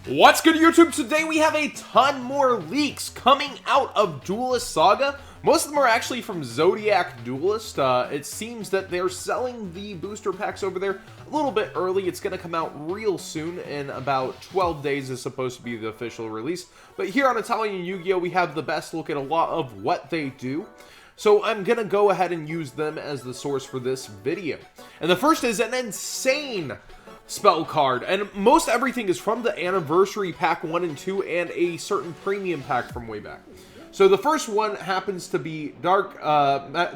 What's good, YouTube? Today we have a ton more leaks coming out of Duelist Saga. Most of them are actually from Zodiac Duelist. It seems that they're selling the booster packs over there a little bit early. It's going to come out real soon. In about 12 days is supposed to be the official release. But here on Italian Yu-Gi-Oh! We have the best look at a lot of what they do. So I'm going to go ahead and use them as the source for this video. And the first is an insane spell card, and most everything is from the Anniversary Pack 1 and 2 and a certain premium pack from way back. So the first one happens to be Dark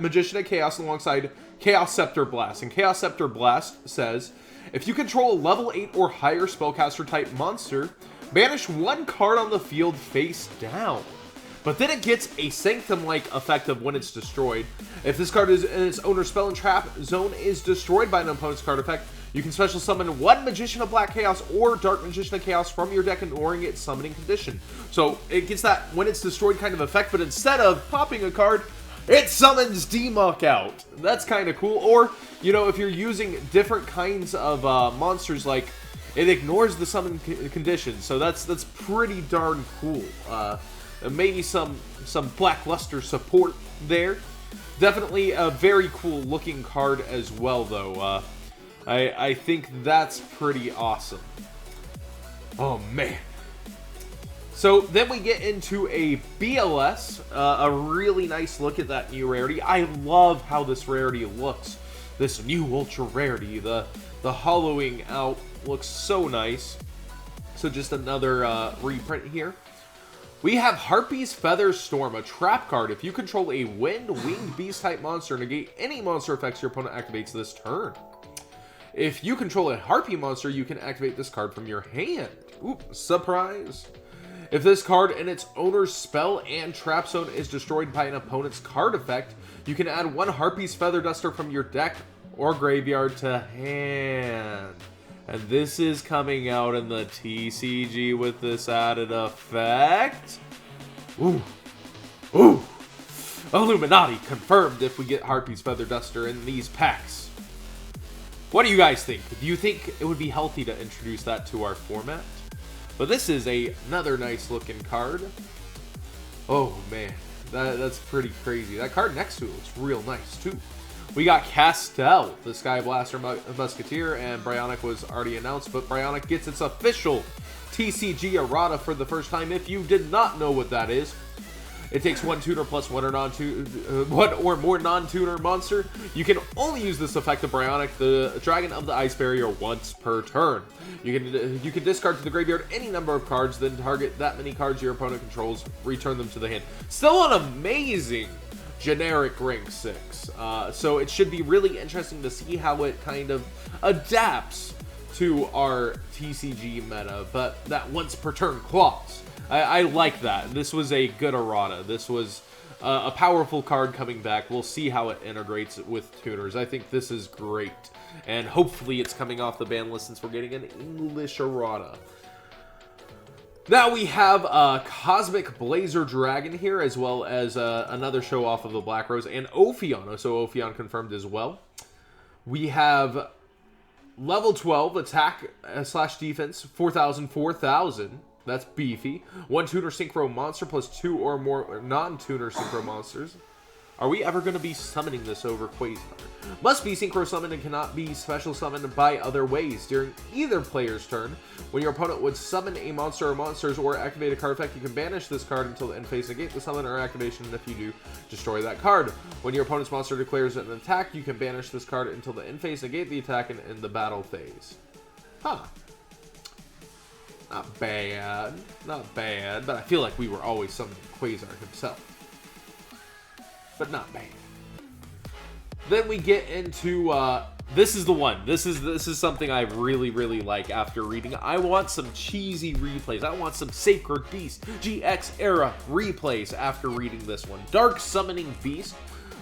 Magician of Chaos alongside Chaos Scepter Blast. And Chaos Scepter Blast says, if you control a level 8 or higher spellcaster type monster, banish one card on the field face down. But then it gets a Sanctum-like effect of when it's destroyed. If this card is in its owner's spell and trap zone is destroyed by an opponent's card effect, you can special summon one Magician of Black Chaos or Dark Magician of Chaos from your deck, ignoring its summoning condition. So it gets that when it's destroyed kind of effect, but instead of popping a card, it summons D-Muck out. That's kind of cool. Or, you know, if you're using different kinds of monsters, like, it ignores the summon condition. So that's pretty darn cool. Maybe some Blackluster support there. Definitely a very cool looking card as well, though. I think that's pretty awesome. Oh, man. So then we get into a BLS, a really nice look at that new rarity. I love how this rarity looks. This new ultra rarity, the hollowing out looks so nice. So just another reprint here. We have Harpy's Feather Storm, a trap card. If you control a winged beast type monster, negate any monster effects your opponent activates this turn. If you control a Harpy monster, you can activate this card from your hand. Oop, surprise. If this card and its owner's spell and trap zone is destroyed by an opponent's card effect, you can add one Harpy's Feather Duster from your deck or graveyard to hand. And this is coming out in the TCG with this added effect. Ooh. Ooh. Illuminati confirmed if we get Harpy's Feather Duster in these packs. What do you guys think? Do you think it would be healthy to introduce that to our format? But this is another nice looking card. Oh man, that's pretty crazy. That card next to it looks real nice too. We got Castel, the Sky Blaster Musketeer, and Brionac was already announced, but Brionac gets its official TCG errata for the first time. If you did not know what that is, it takes one tuner plus one or more non-tuner monster. You can only use this effect of Brionac, the Dragon of the Ice Barrier, once per turn. You can discard to the graveyard any number of cards, then target that many cards your opponent controls, return them to the hand. Still an amazing generic rank 6. So it should be really interesting to see how it kind of adapts to our TCG meta, but that once per turn clause. I like that. This was a good errata. This was a powerful card coming back. We'll see how it integrates with tuners. I think this is great. And hopefully it's coming off the ban list since we're getting an English errata. Now we have a Cosmic Blazer Dragon here, as well as another show off of the Black Rose and Ophion. So Ophion confirmed as well. We have level 12 attack / defense, 4,000, 4,000. That's beefy. One tuner synchro monster plus two or more non-tuner synchro monsters. Are we ever going to be summoning this over Quasar? Must be synchro summoned and cannot be special summoned by other ways. During either player's turn, when your opponent would summon a monster or monsters or activate a card effect, you can banish this card until the end phase, negate the summon or activation, and if you do, destroy that card. When your opponent's monster declares an attack, you can banish this card until the end phase, negate the attack, and end the battle phase. Huh. Not bad. Not bad, but I feel like we were always summoning Quasar himself. But not bad. Then we get into this is the one. This is something I really like after reading. I want some cheesy replays. I want some Sacred Beast GX era replays after reading this one. Dark Summoning Beast,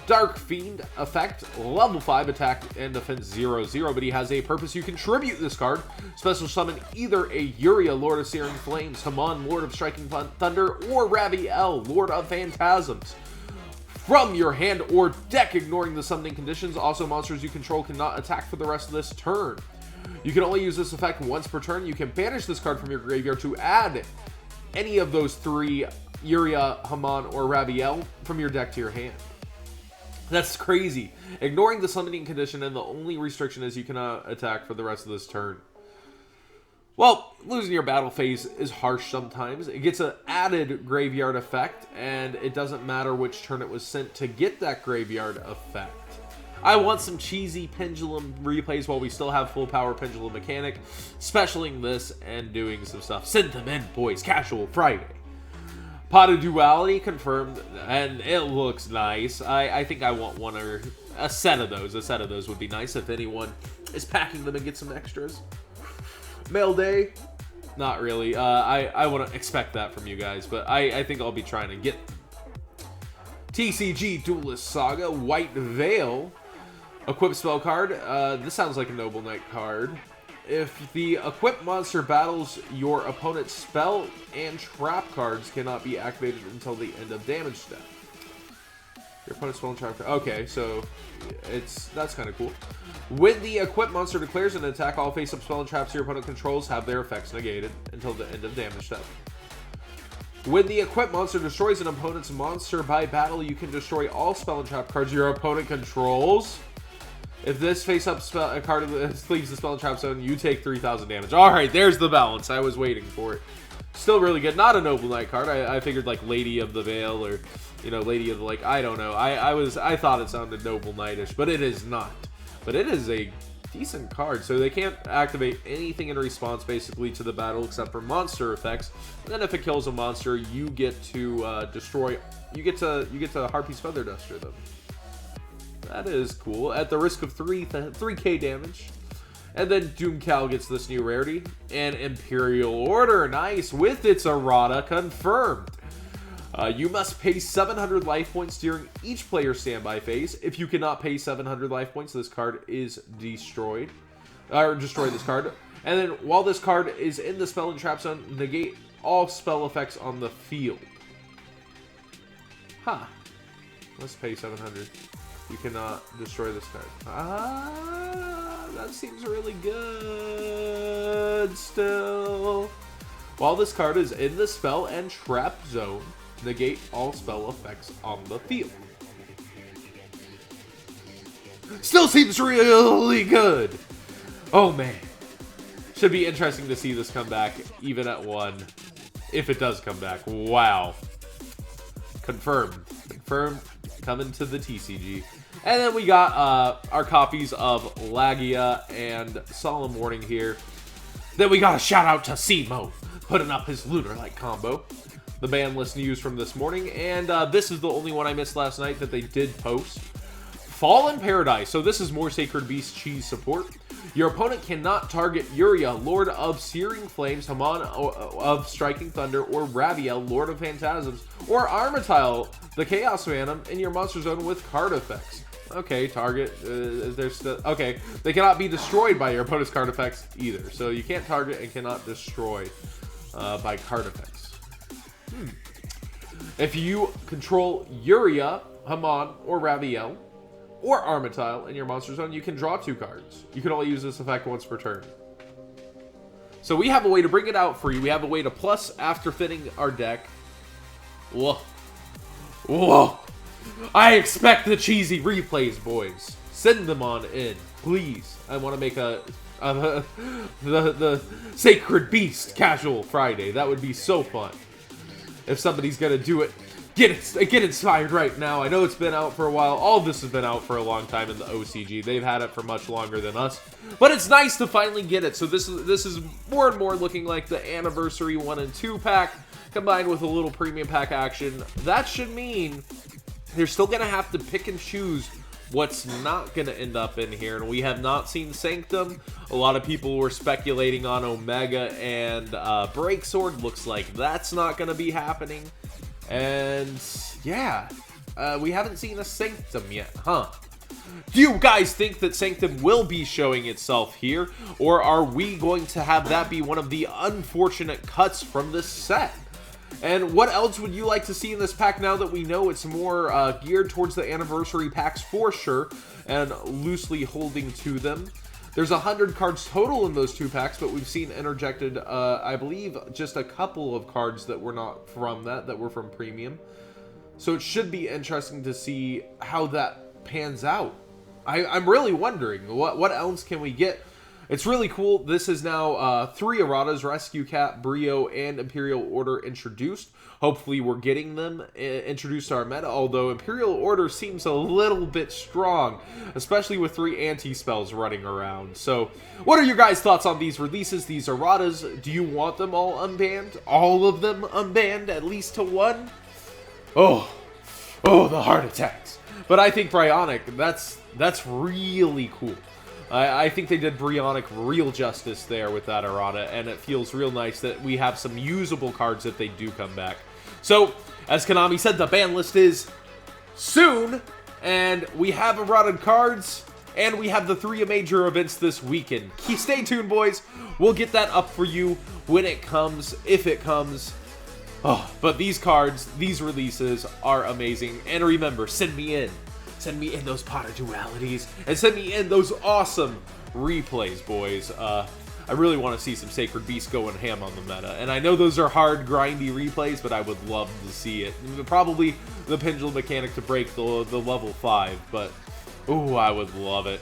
Dark Fiend effect, level 5 attack and defense 0/0, but he has a purpose. You contribute this card. Special summon either a Uria, Lord of Searing Flames, Haman, Lord of Striking Thunder, or Raviel, Lord of Phantasms, from your hand or deck, ignoring the summoning conditions. Also, monsters you control cannot attack for the rest of this turn. You can only use this effect once per turn. You can banish this card from your graveyard to add any of those 3 Yuria, Haman, or Raviel from your deck to your hand. That's crazy. Ignoring the summoning condition, and the only restriction is you cannot attack for the rest of this turn. Well, losing your battle phase is harsh sometimes. It gets an added graveyard effect, and it doesn't matter which turn it was sent to get that graveyard effect. I want some cheesy pendulum replays while we still have full power pendulum mechanic, specialing this and doing some stuff. Send them in, boys. Casual Friday. Pot of Duality confirmed, and it looks nice. I think I want one or a set of those. A set of those would be nice if anyone is packing them and get some extras. Mail day, not really. I wouldn't expect that from you guys, but I think I'll be trying to get them. TCG Duelist Saga, White Veil. Equip spell card. This sounds like a Noble Knight card. If the equipped monster battles your opponent's spell and trap cards cannot be activated until the end of damage step. Your opponent's spell and trap. Okay, so that's kind of cool. When the equipped monster declares an attack, all face-up spell and traps your opponent controls have their effects negated until the end of damage step. When the equipped monster destroys an opponent's monster by battle, you can destroy all spell and trap cards your opponent controls. If this face-up card leaves the spell and trap zone, you take 3,000 damage. Alright, there's the balance. I was waiting for it. Still really good. Not a Noble Knight card. I figured like Lady of the Veil or, you know, Lady of the Lake. I don't know. I thought it sounded Noble Knightish, but it is not. But it is a decent card. So they can't activate anything in response basically to the battle except for monster effects. And then if it kills a monster, you get to destroy. You get to Harpy's Feather Duster them. That is cool. At the risk of 3k damage. And then Doomcal gets this new rarity. And Imperial Order. Nice. With its errata confirmed. You must pay 700 life points during each player's standby phase. If you cannot pay 700 life points, this card is destroyed. Or destroy this card. And then while this card is in the spell and trap zone, negate all spell effects on the field. Huh. Let's pay 700. You cannot destroy this card. That seems really good still. While this card is in the spell and trap zone, negate all spell effects on the field. Still seems really good. Oh man. Should be interesting to see this come back even at 1. If it does come back. Wow. Confirmed. Confirmed. Coming to the TCG. And then we got our copies of Lagia and Solemn Warning here. Then we got a shout out to Simo putting up his Lunar Light combo. The ban list news from this morning. And this is the only one I missed last night that they did post. Fallen Paradise. So this is more Sacred Beast cheese support. Your opponent cannot target Yuria, Lord of Searing Flames, Haman of Striking Thunder, or Raviel, Lord of Phantasms, or Armatile, the Chaos Phantom, in your monster zone with card effects. Okay, target, is there still, okay, they cannot be destroyed by your opponent's card effects either. So you can't target and cannot destroy by card effects. If you control Yuria, Haman, or Raviel, or Armatile in your monster zone, you can draw 2 cards. You can only use this effect once per turn. So we have a way to bring it out for you. We have a way to plus after fitting our deck. Whoa. Whoa. I expect the cheesy replays, boys. Send them on in, please. I want to make the Sacred Beast Casual Friday. That would be so fun. If somebody's going to do it. Get inspired right now. I know it's been out for a while. All of this has been out for a long time in the OCG. They've had it for much longer than us. But it's nice to finally get it. So this is more and more looking like the Anniversary 1 and 2 pack combined with a little premium pack action. That should mean they're still going to have to pick and choose what's not going to end up in here. And we have not seen Sanctum. A lot of people were speculating on Omega and Breaksword. Looks like that's not going to be happening. And yeah, we haven't seen a Sanctum yet, huh? Do you guys think that Sanctum will be showing itself here? Or are we going to have that be one of the unfortunate cuts from this set? And what else would you like to see in this pack now that we know it's more geared towards the Anniversary packs for sure, and loosely holding to them? There's 100 cards total in those 2 packs, but we've seen interjected, I believe, just a couple of cards that were not from that were from Premium. So it should be interesting to see how that pans out. I'm really wondering, what else can we get? It's really cool. This is now 3 Erratas, Rescue Cat, Brio, and Imperial Order introduced. Hopefully we're getting them introduced to our meta, although Imperial Order seems a little bit strong, especially with 3 anti-spells running around. So, what are your guys' thoughts on these releases, these Erratas? Do you want them all unbanned? All of them unbanned, at least to 1? Oh, the heart attacks. But I think Brionac, that's really cool. I think they did Brionac real justice there with that errata, and it feels real nice that we have some usable cards if they do come back. So, as Konami said, the ban list is soon, and we have errata cards, and we have the 3 major events this weekend. Stay tuned, boys. We'll get that up for you when it comes, if it comes. Oh, but these cards, these releases are amazing. And remember, send me in those Potter dualities, and send me in those awesome replays, boys. I really want to see some Sacred Beasts going ham on the meta, and I know those are hard, grindy replays, but I would love to see it. Probably the Pendulum mechanic to break the level 5, but ooh, I would love it.